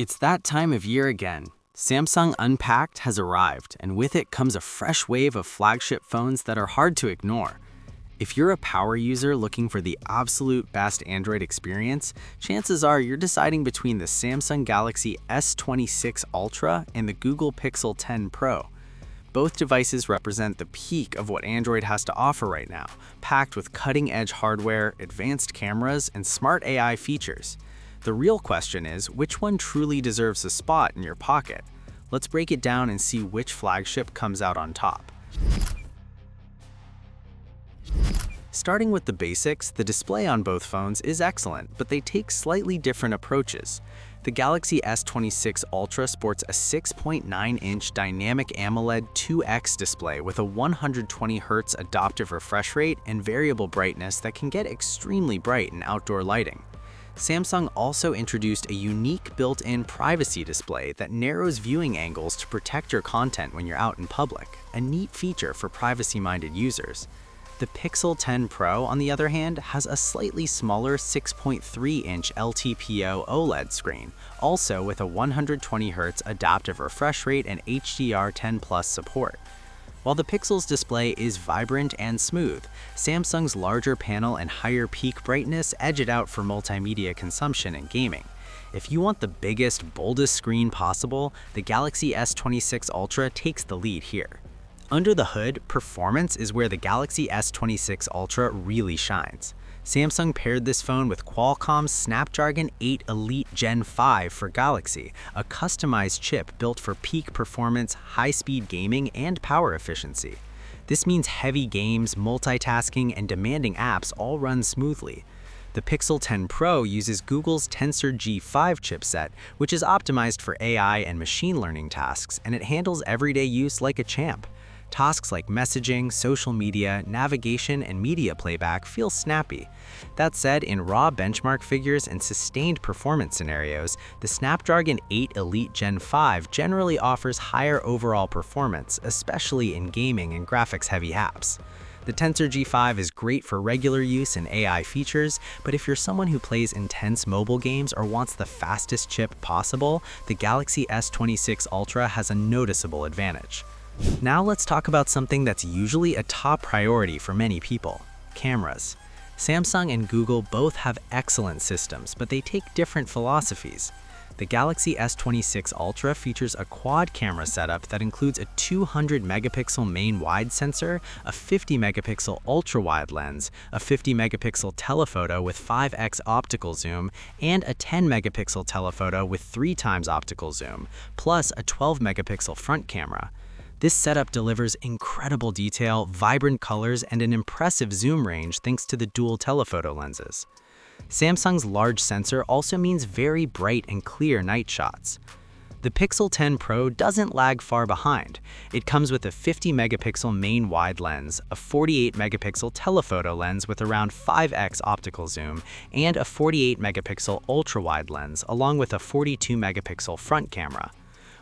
It's that time of year again. Samsung Unpacked has arrived, and with it comes a fresh wave of flagship phones that are hard to ignore. If you're a power user looking for the absolute best Android experience, chances are you're deciding between the Samsung Galaxy S26 Ultra and the Google Pixel 10 Pro. Both devices represent the peak of what Android has to offer right now, packed with cutting-edge hardware, advanced cameras, and smart AI features. The real question is, which one truly deserves a spot in your pocket? Let's break it down and see which flagship comes out on top. Starting with the basics, the display on both phones is excellent, but they take slightly different approaches. The Galaxy S26 Ultra sports a 6.9-inch dynamic AMOLED 2X display with a 120Hz adaptive refresh rate and variable brightness that can get extremely bright in outdoor lighting. Samsung also introduced a unique built-in privacy display that narrows viewing angles to protect your content when you're out in public, a neat feature for privacy-minded users. The Pixel 10 Pro, on the other hand, has a slightly smaller 6.3-inch LTPO OLED screen, also with a 120Hz adaptive refresh rate and HDR10+ support. While the Pixel's display is vibrant and smooth, Samsung's larger panel and higher peak brightness edge it out for multimedia consumption and gaming. If you want the biggest, boldest screen possible, the Galaxy S26 Ultra takes the lead here. Under the hood, performance is where the Galaxy S26 Ultra really shines. Samsung paired this phone with Qualcomm's Snapdragon 8 Elite Gen 5 for Galaxy, a customized chip built for peak performance, high-speed gaming, and power efficiency. This means heavy games, multitasking, and demanding apps all run smoothly. The Pixel 10 Pro uses Google's Tensor G5 chipset, which is optimized for AI and machine learning tasks, and it handles everyday use like a champ. Tasks like messaging, social media, navigation, and media playback feel snappy. That said, in raw benchmark figures and sustained performance scenarios, the Snapdragon 8 Elite Gen 5 generally offers higher overall performance, especially in gaming and graphics-heavy apps. The Tensor G5 is great for regular use and AI features, but if you're someone who plays intense mobile games or wants the fastest chip possible, the Galaxy S26 Ultra has a noticeable advantage. Now let's talk about something that's usually a top priority for many people: cameras. Samsung and Google both have excellent systems, but they take different philosophies. The Galaxy S26 Ultra features a quad camera setup that includes a 200-megapixel main wide sensor, a 50-megapixel ultra-wide lens, a 50-megapixel telephoto with 5x optical zoom, and a 10-megapixel telephoto with 3 times optical zoom, plus a 12-megapixel front camera. This setup delivers incredible detail, vibrant colors, and an impressive zoom range thanks to the dual telephoto lenses. Samsung's large sensor also means very bright and clear night shots. The Pixel 10 Pro doesn't lag far behind. It comes with a 50-megapixel main wide lens, a 48-megapixel telephoto lens with around 5x optical zoom, and a 48-megapixel ultra-wide lens, along with a 42-megapixel front camera.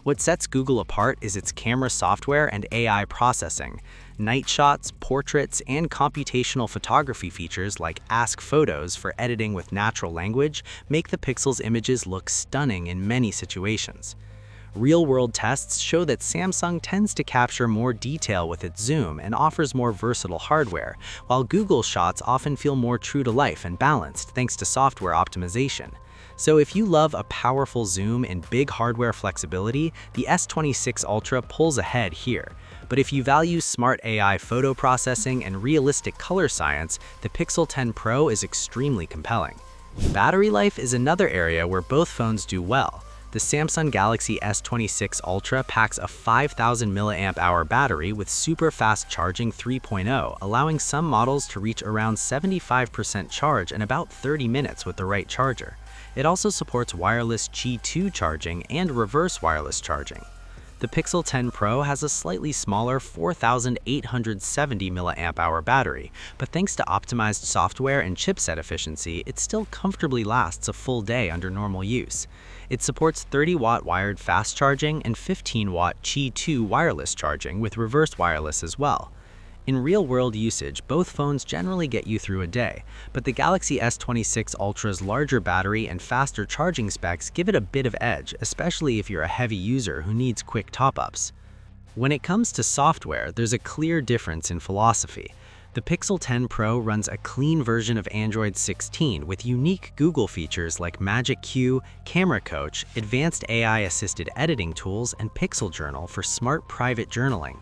What sets Google apart is its camera software and AI processing. Night shots, portraits, and computational photography features like Ask Photos for editing with natural language make the Pixel's images look stunning in many situations. Real-world tests show that Samsung tends to capture more detail with its zoom and offers more versatile hardware, while Google's shots often feel more true to life and balanced thanks to software optimization. So if you love a powerful zoom and big hardware flexibility, the S26 Ultra pulls ahead here. But if you value smart AI photo processing and realistic color science, the Pixel 10 Pro is extremely compelling. Battery life is another area where both phones do well. The Samsung Galaxy S26 Ultra packs a 5,000 mAh battery with super fast charging 3.0, allowing some models to reach around 75% charge in about 30 minutes with the right charger. It also supports wireless Qi 2 charging and reverse wireless charging. The Pixel 10 Pro has a slightly smaller 4,870 mAh battery, but thanks to optimized software and chipset efficiency, it still comfortably lasts a full day under normal use. It supports 30-watt wired fast charging and 15-watt Qi 2 wireless charging with reverse wireless as well. In real-world usage, both phones generally get you through a day, but the Galaxy S26 Ultra's larger battery and faster charging specs give it a bit of edge, especially if you're a heavy user who needs quick top-ups. When it comes to software, there's a clear difference in philosophy. The Pixel 10 Pro runs a clean version of Android 16 with unique Google features like Magic Queue, Camera Coach, advanced AI-assisted editing tools, and Pixel Journal for smart private journaling.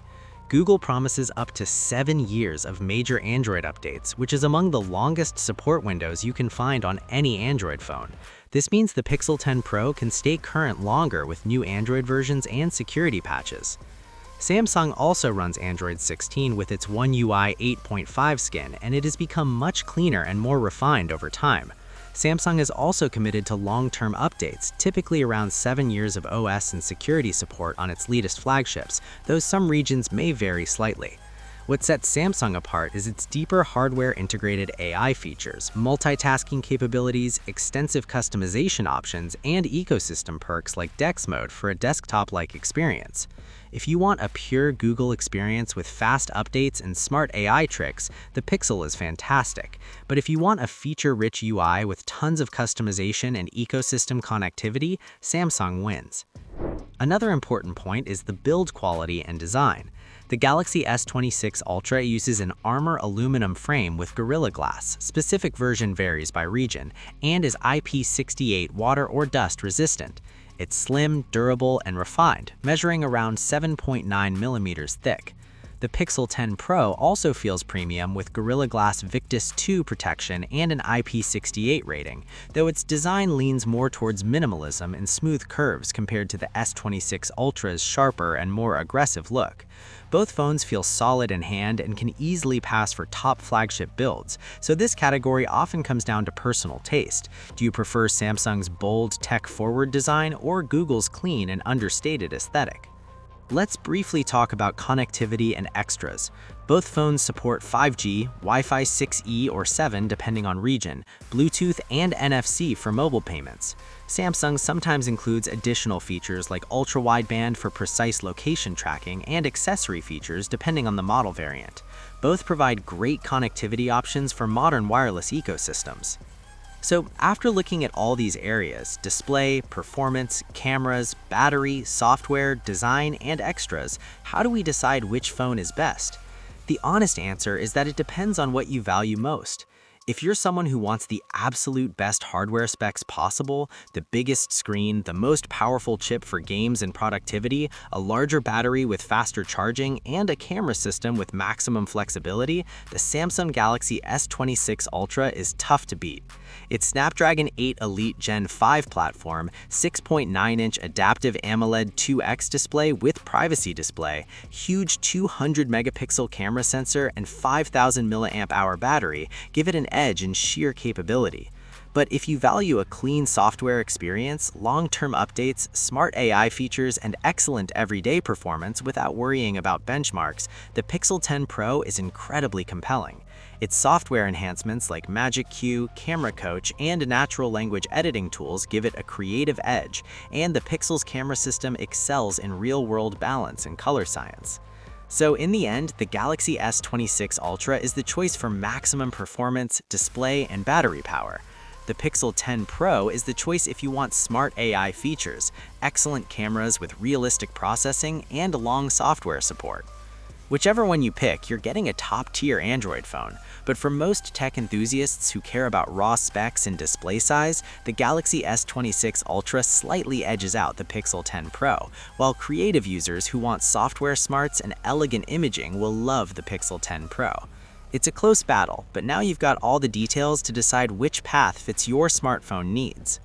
Google promises up to 7 years of major Android updates, which is among the longest support windows you can find on any Android phone. This means the Pixel 10 Pro can stay current longer with new Android versions and security patches. Samsung also runs Android 16 with its One UI 8.5 skin, and it has become much cleaner and more refined over time. Samsung is also committed to long-term updates, typically around 7 years of OS and security support on its latest flagships, though some regions may vary slightly. What sets Samsung apart is its deeper hardware-integrated AI features, multitasking capabilities, extensive customization options, and ecosystem perks like DeX mode for a desktop-like experience. If you want a pure Google experience with fast updates and smart AI tricks, the Pixel is fantastic. But if you want a feature-rich UI with tons of customization and ecosystem connectivity, Samsung wins. Another important point is the build quality and design. The Galaxy S26 Ultra uses an armor aluminum frame with Gorilla Glass. Specific version varies by region, and is IP68 water or dust resistant. It's slim, durable, and refined, measuring around 7.9 millimeters thick. The Pixel 10 Pro also feels premium with Gorilla Glass Victus 2 protection and an IP68 rating, though its design leans more towards minimalism and smooth curves compared to the S26 Ultra's sharper and more aggressive look. Both phones feel solid in hand and can easily pass for top flagship builds, so this category often comes down to personal taste. Do you prefer Samsung's bold, tech-forward design or Google's clean and understated aesthetic? Let's briefly talk about connectivity and extras. Both phones support 5G, Wi-Fi 6E or 7 depending on region, Bluetooth, and NFC for mobile payments. Samsung sometimes includes additional features like ultra-wideband for precise location tracking and accessory features depending on the model variant. Both provide great connectivity options for modern wireless ecosystems. So after looking at all these areas, display, performance, cameras, battery, software, design, and extras, how do we decide which phone is best? The honest answer is that it depends on what you value most. If you're someone who wants the absolute best hardware specs possible, the biggest screen, the most powerful chip for games and productivity, a larger battery with faster charging, and a camera system with maximum flexibility, the Samsung Galaxy S26 Ultra is tough to beat. Its Snapdragon 8 Elite Gen 5 platform, 6.9-inch adaptive AMOLED 2X display with privacy display, huge 200-megapixel camera sensor, and 5,000 mAh battery give it an edge in sheer capability. But if you value a clean software experience, long-term updates, smart AI features, and excellent everyday performance without worrying about benchmarks, the Pixel 10 Pro is incredibly compelling. Its software enhancements like Magic Queue, Camera Coach, and natural language editing tools give it a creative edge, and the Pixel's camera system excels in real-world balance and color science. So in the end, the Galaxy S26 Ultra is the choice for maximum performance, display, and battery power. The Pixel 10 Pro is the choice if you want smart AI features, excellent cameras with realistic processing, and long software support. Whichever one you pick, you're getting a top-tier Android phone, but for most tech enthusiasts who care about raw specs and display size, the Galaxy S26 Ultra slightly edges out the Pixel 10 Pro, while creative users who want software smarts and elegant imaging will love the Pixel 10 Pro. It's a close battle, but now you've got all the details to decide which path fits your smartphone needs.